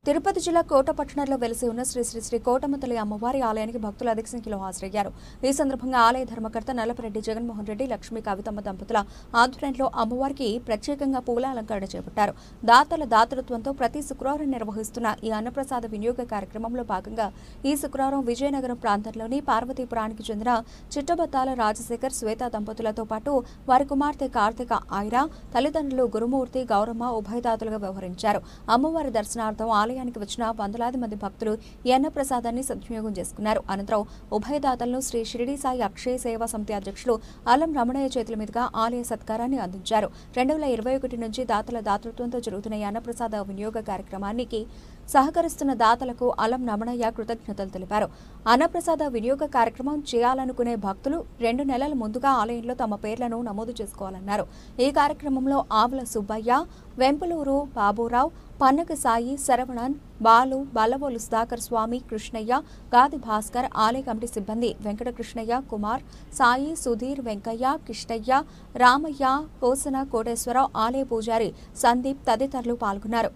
తిరుపతి జిల్లా కోట పట్టణంలో వెలిసి ఉన్న శ్రీ శ్రీ శ్రీ కోటమతల్లి అమ్మవారి ఆలయానికి భక్తులు అధిక సంఖ్యలో హాజరయ్యారు. ఈ సందర్భంగా ఆలయ ధర్మకర్త నల్లపరెడ్డి జగన్మోహన్ రెడ్డి, లక్ష్మీ కవితమ్మ దంపతుల ఆధ్వర్యంలో అమ్మవారికి ప్రత్యేకంగా పూల అలంకరణ చేపట్టారు. దాతల దాతృత్వంతో ప్రతి శుక్రవారం నిర్వహిస్తున్న ఈ అన్నప్రసాద వినియోగ కార్యక్రమంలో భాగంగా ఈ శుక్రవారం విజయనగరం ప్రాంతంలోని పార్వతీపురానికి చెందిన చిట్టబత్తాల రాజశేఖర్, శ్వేత దంపతులతో పాటు వారి కుమార్తె కార్తిక ఐరా, తల్లిదండ్రులు గురుమూర్తి, గౌరమ్మ ఉభయదాతలుగా వ్యవహరించారు. అమ్మవారి దర్శనార్థం ఆలయానికి వచ్చిన వందలాది మంది భక్తులు ఈ అన్నప్రసాదాన్ని సద్వినియోగం చేసుకున్నారు. అనంతరం ఉభయదాతలను శ్రీ షిరిడి సాయి అక్షయ సేవా సమితి అధ్యక్షులు అల్లం రమణయ్య చేతుల మీదుగా ఆలయ సత్కారాన్ని అందించారు. 2021 నుంచి దాతల దాతృత్వంతో జరుగుతున్న ఈ అన్నప్రసాద వినియోగ కార్యక్రమానికి సహకరిస్తున్న దాతలకు అల్లం రమణయ్య కృతజ్ఞతలు తెలిపారు. అన్నప్రసాద వినియోగ కార్యక్రమం చేయాలనుకునే భక్తులు 2 నెలల ముందుగా ఆలయంలో తమ పేర్లను నమోదు చేసుకోవాలన్నారు. ఈ కార్యక్రమంలో ఆవుల సుబ్బయ్య, వెంపులూరు బాబురావు, పన్నక సాయి, శరవణన్, బాలు, బల్లవోలు సుధాకర్ స్వామి, కృష్ణయ్య, గాది భాస్కర్, ఆలయ కమిటీ సిబ్బంది వెంకటకృష్ణయ్య, కుమార్, సాయి, సుధీర్, వెంకయ్య, కిష్టయ్య, రామయ్య, కోసన కోటేశ్వరరావు, ఆలయ పూజారి సందీప్ తదితరులు పాల్గొన్నారు.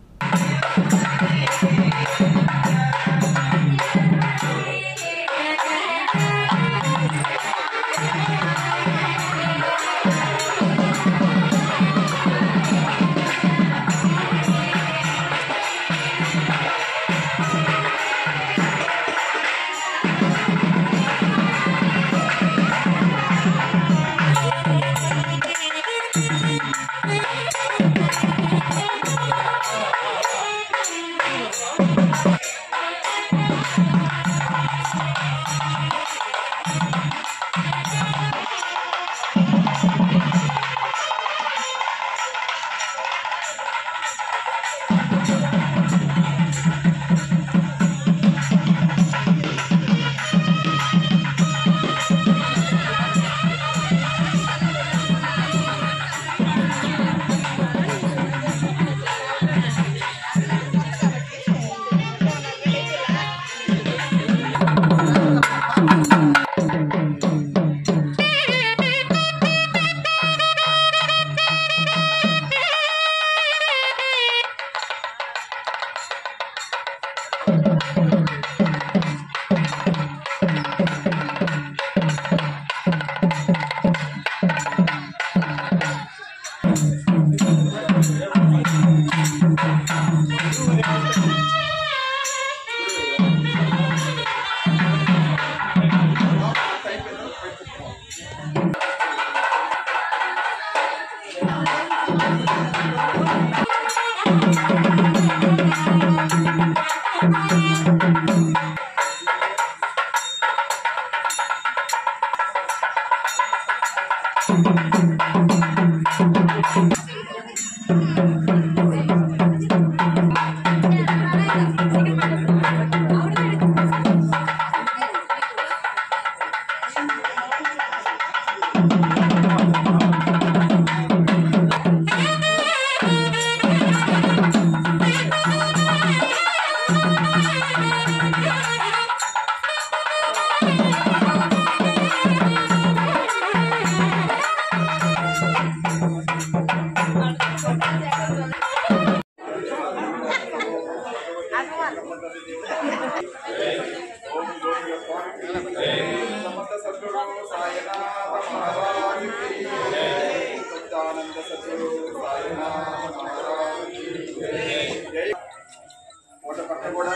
కూడా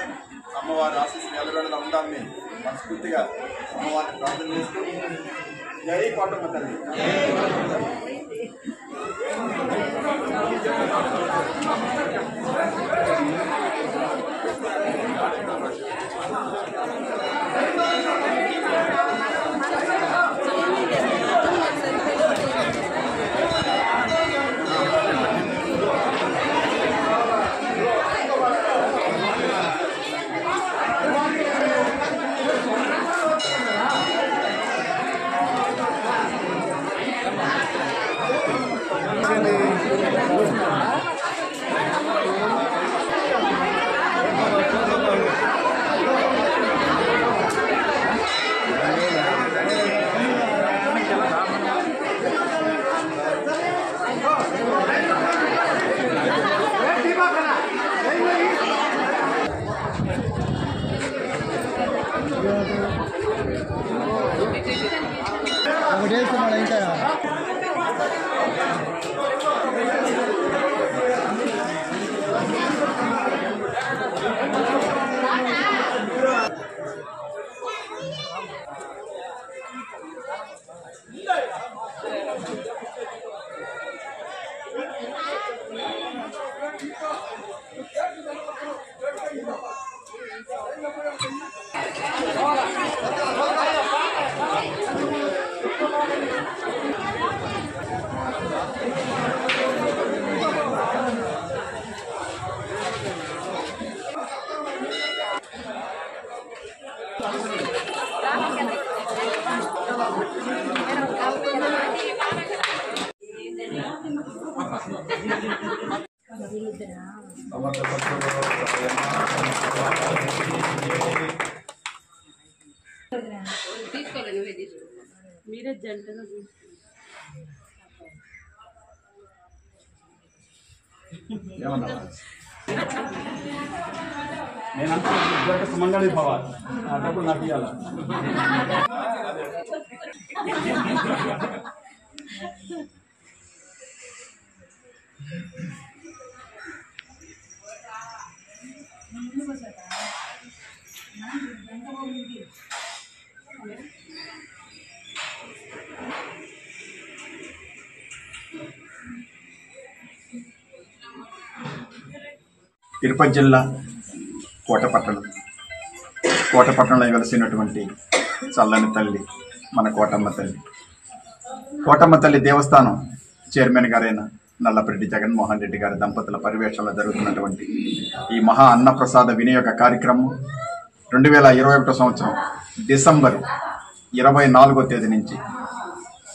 అమ్మవారి ఆశీస్సులు ఎల్లవేళలా ఉండాలని మనస్ఫూర్తిగా అమ్మవారిని ప్రార్థన చేస్తూ జై కోటమ్మ తల్లి. మీరే జంటగా నేనంటే సుమంగళి భవ డబ్బులు నాకు ఇవ్వాలా తిరుపతి జిల్లా కోటపట్టణంలో వెలసినటువంటి చల్లని తల్లి మన కోటమ్మ తల్లి దేవస్థానం చైర్మన్ గారైన నల్లపరెడ్డి జగన్మోహన్ రెడ్డి గారి దంపతుల పర్యవేక్షణలో జరుగుతున్నటువంటి ఈ మహా అన్నప్రసాద వినియోగ కార్యక్రమం 2021 సంవత్సరం డిసెంబర్ 24వ తేదీ నుంచి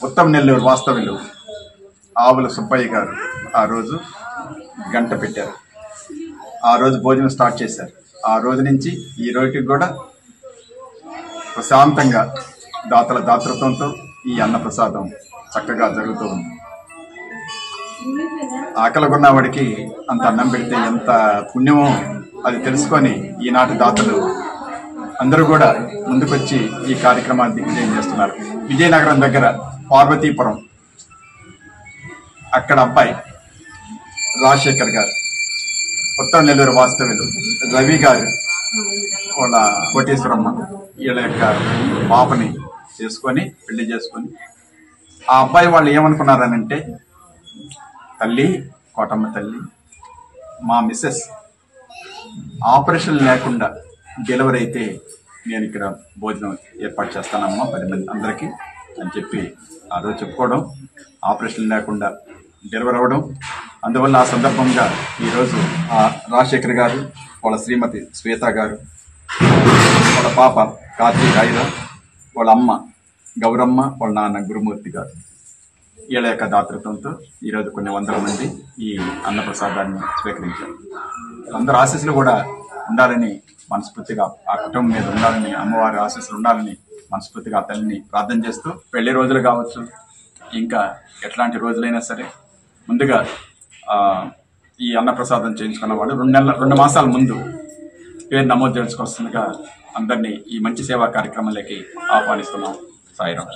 ఉత్తమ నెల్లూరు వాస్తవ్యులు ఆవుల సుబ్బయ్య గారు ఆ రోజు గంట పెట్టారు. ఆ రోజు భోజనం స్టార్ట్ చేశారు. ఆ రోజు నుంచి ఈ రోజుకి కూడా ప్రశాంతంగా దాతల దాతృత్వంతో ఈ అన్నప్రసాదం చక్కగా జరుగుతూ ఉంది. ఆకలిగొన్నవాడికి అంత అన్నం పెడితే ఎంత పుణ్యమో అది తెలుసుకొని ఈనాటి దాతలు అందరూ కూడా ముందుకొచ్చి ఈ కార్యక్రమాన్ని దిగ్విజయం చేస్తున్నారు. విజయనగరం దగ్గర పార్వతీపురం అక్కడ అబ్బాయి రాజశేఖర్ గారు, ఉత్తర నెల్లూరు వాస్తవ్యులు రవి గారు, వాళ్ళ కోటేశ్వరమ్మ వీళ్ళ యొక్క పాపని పెళ్లి చేసుకొని ఆ అబ్బాయి వాళ్ళు ఏమనుకున్నారనంటే, తల్లి కోటమ్మ తల్లి మా మిస్సెస్ ఆపరేషన్ లేకుండా డెలివరీ అయితే నేను ఇక్కడ భోజనం ఏర్పాటు చేస్తానమ్మా 10 మంది అందరికీ అని చెప్పి ఆ రోజు చెప్పుకోవడం, ఆపరేషన్ లేకుండా డెలివరీ అవ్వడం. అందువల్ల ఆ సందర్భంగా ఈరోజు ఆ రాజశేఖర్ గారు, వాళ్ళ శ్రీమతి శ్వేత గారు, వాళ్ళ పాప కార్తీక్ ఐరా, వాళ్ళ అమ్మ గౌరమ్మ, వాళ్ళ నాన్న గురుమూర్తి గారు వీళ్ళ యొక్క దాతృత్వంతో ఈరోజు కొన్ని వందల మంది ఈ అన్నప్రసాదాన్ని స్వీకరించారు. అందరూ ఆశీస్సులు కూడా ఉండాలని మనస్ఫూర్తిగా, ఆ కుటుంబం మీద ఉండాలని, అమ్మవారి ఆశీస్సులు ఉండాలని మనస్ఫూర్తిగా ఆ తల్లిని ప్రార్థన చేస్తూ, పెళ్లి రోజులు కావచ్చు ఇంకా ఎట్లాంటి రోజులైనా సరే ముందుగా ఈ అన్నప్రసాదం చేయించుకున్న వాళ్ళు 2 మాసాల ముందు పేరు నమోదు చేసుకొస్తుండగా అందరినీ ఈ మంచి సేవా కార్యక్రమంలోకి ఆహ్వానిస్తున్నాం. సాయిరాం.